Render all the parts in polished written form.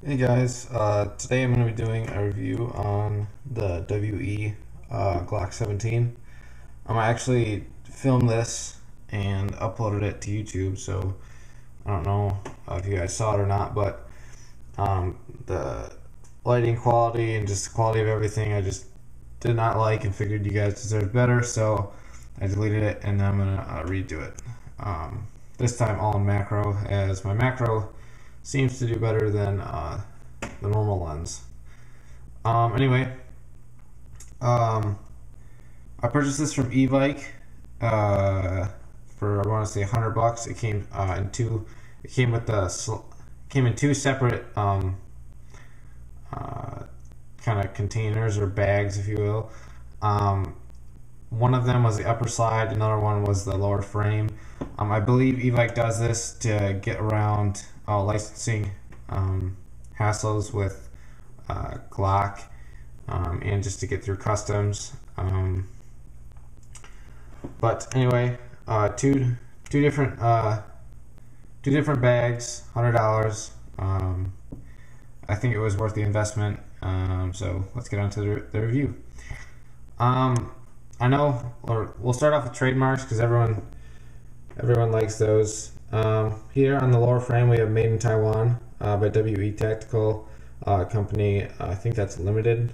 Hey guys, today I'm going to be doing a review on the WE Glock 17. I actually filmed this and uploaded it to YouTube, so I don't know if you guys saw it or not, but the lighting quality and just the quality of everything I just did not like and figured you guys deserved better, so I deleted it and I'm going to redo it. This time all in macro, as my macro seems to do better than the normal lens. Anyway, I purchased this from e-bike for I want to say $100. It came in two. It came with came in two separate kind of containers or bags, if you will. One of them was the upper slide, another one was the lower frame. I believe e-bike does this to get around licensing hassles with Glock and just to get through customs. But anyway, two different bags, $100. I think it was worth the investment. So let's get on to the review. I know, or we'll start off with Trademarks because everyone likes those. Here on the lower frame we have Made in Taiwan by WE Tactical company. I think that's limited,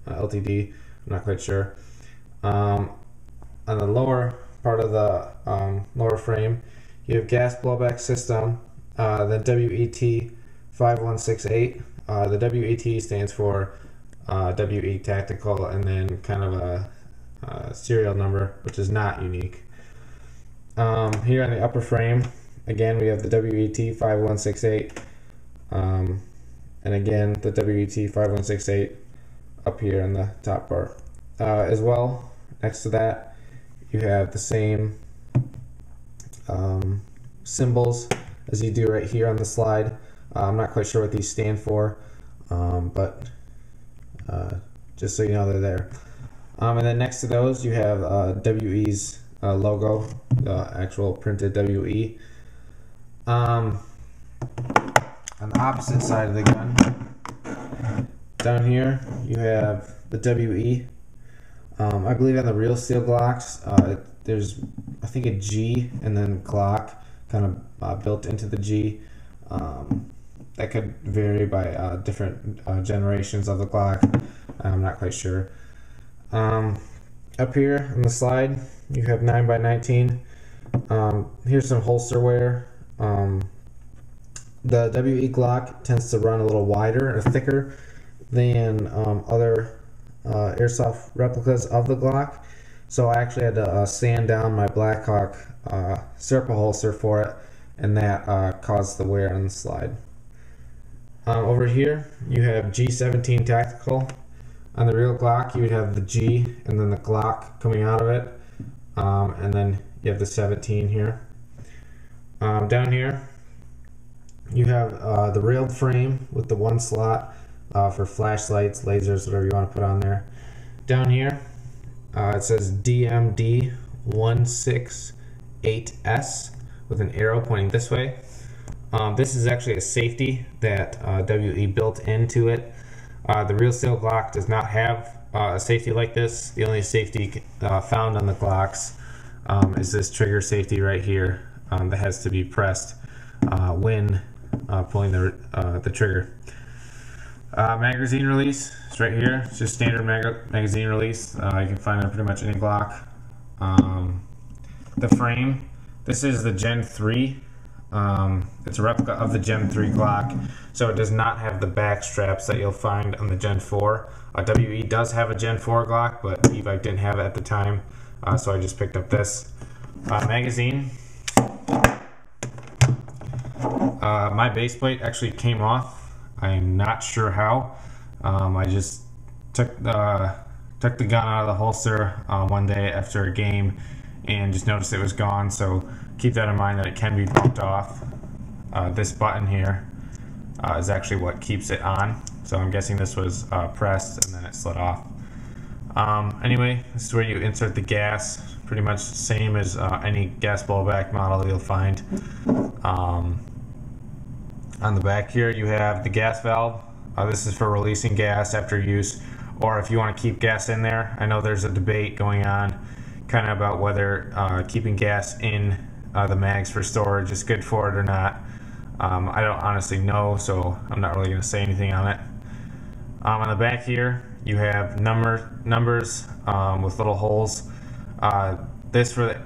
LTD. I'm not quite sure. On the lower part of the lower frame, you have gas blowback system. The WET 5168. The WET stands for WE Tactical, and then kind of a serial number, which is not unique. Here on the upper frame, again we have the WET 5168, and again the WET 5168 up here in the top part. As well, next to that, you have the same symbols as you do right here on the slide. I'm not quite sure what these stand for, but just so you know they're there. And then next to those you have WE's logo, the actual printed WE. On the opposite side of the gun, down here you have the WE. I believe on the real steel Glocks, there's I think a G and then Glock kind of built into the G. That could vary by different generations of the Glock. I'm not quite sure. Up here on the slide you have 9x19. Here's some holster wear. The WE Glock tends to run a little wider or thicker than other Airsoft replicas of the Glock, so I actually had to sand down my Blackhawk Serpa holster for it, and that caused the wear on the slide. Over here you have G17 Tactical. On the real Glock you would have the G and then the Glock coming out of it, and then you have the 17 here. Down here you have the railed frame with the one slot for flashlights, lasers, whatever you want to put on there. Down here it says DMD 168S with an arrow pointing this way. This is actually a safety that WE built into it. The real steel Glock does not have a safety like this. The only safety found on the Glocks is this trigger safety right here that has to be pressed when pulling the trigger. Magazine release is right here. It's just standard magazine release. You can find it on pretty much any Glock. The frame, this is the Gen 3. It's a replica of the Gen 3 Glock, so it does not have the back straps that you'll find on the Gen 4. WE does have a Gen 4 Glock, but e-bike didn't have it at the time, so I just picked up this. Magazine. My base plate actually came off. I'm not sure how. I just took the gun out of the holster one day after a game and just noticed it was gone, so keep that in mind that it can be bumped off. This button here is actually what keeps it on, so I'm guessing this was pressed and then it slid off. Anyway, this is where you insert the gas, pretty much the same as any gas blowback model you'll find. On the back here you have the gas valve. This is for releasing gas after use, or if you want to keep gas in there. I know there's a debate going on kind of about whether keeping gas in the mags for storage is good for it or not. I don't honestly know, so I'm not really going to say anything on it. On the back here you have numbers with little holes. This for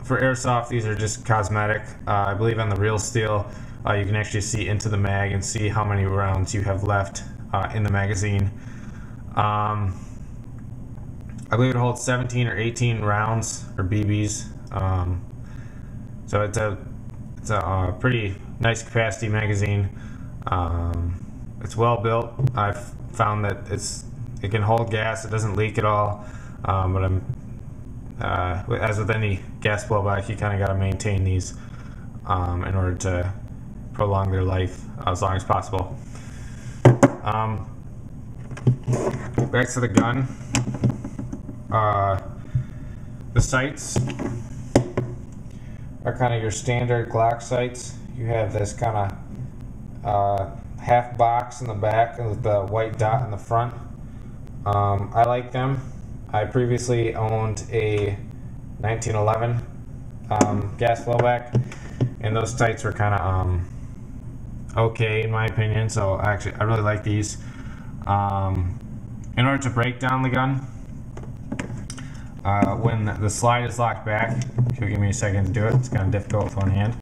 Airsoft, these are just cosmetic. I believe on the real steel you can actually see into the mag and see how many rounds you have left in the magazine. I believe it holds 17 or 18 rounds, or BBs. So it's a pretty nice capacity magazine. It's well built. I've found that it can hold gas. It doesn't leak at all. But as with any gas blowback, you kind of got to maintain these in order to prolong their life as long as possible. Back to the gun. The sights are kind of your standard Glock sights. You have this kind of half box in the back with the white dot in the front. I like them. I previously owned a 1911 gas blowback, and those sights were kind of okay in my opinion, so I really like these. In order to break down the gun, when the slide is locked back, if you'll give me a second to do it, it's kind of difficult with one hand.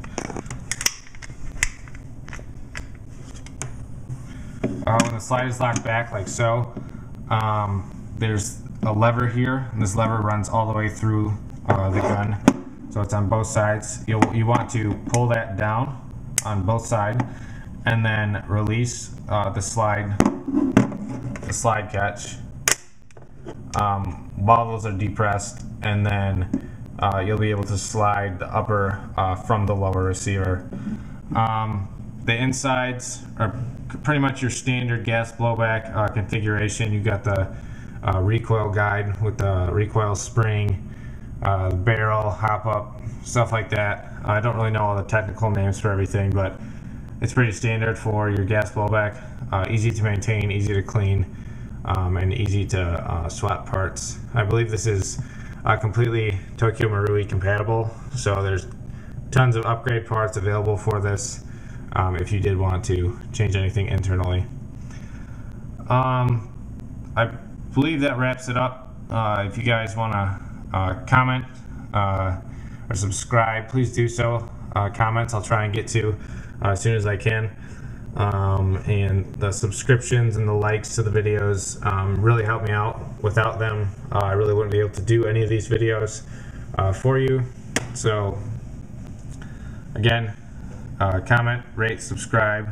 When the slide is locked back like so, there's a lever here, and this lever runs all the way through the gun, so it's on both sides. You want to pull that down on both sides, and then release the slide catch while those are depressed, and then you'll be able to slide the upper from the lower receiver. The insides are pretty much your standard gas blowback configuration. You got the recoil guide with the recoil spring, barrel, hop up, stuff like that. I don't really know all the technical names for everything, but it's pretty standard for your gas blowback. Easy to maintain, easy to clean, and easy to swap parts. I believe this is completely Tokyo Marui compatible, so there's tons of upgrade parts available for this if you did want to change anything internally. I believe that wraps it up. If you guys want to comment or subscribe, please do so. Comments I'll try and get to as soon as I can. And the subscriptions and the likes to the videos really help me out. Without them, I really wouldn't be able to do any of these videos for you. So again, comment, rate, subscribe.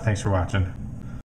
Thanks for watching.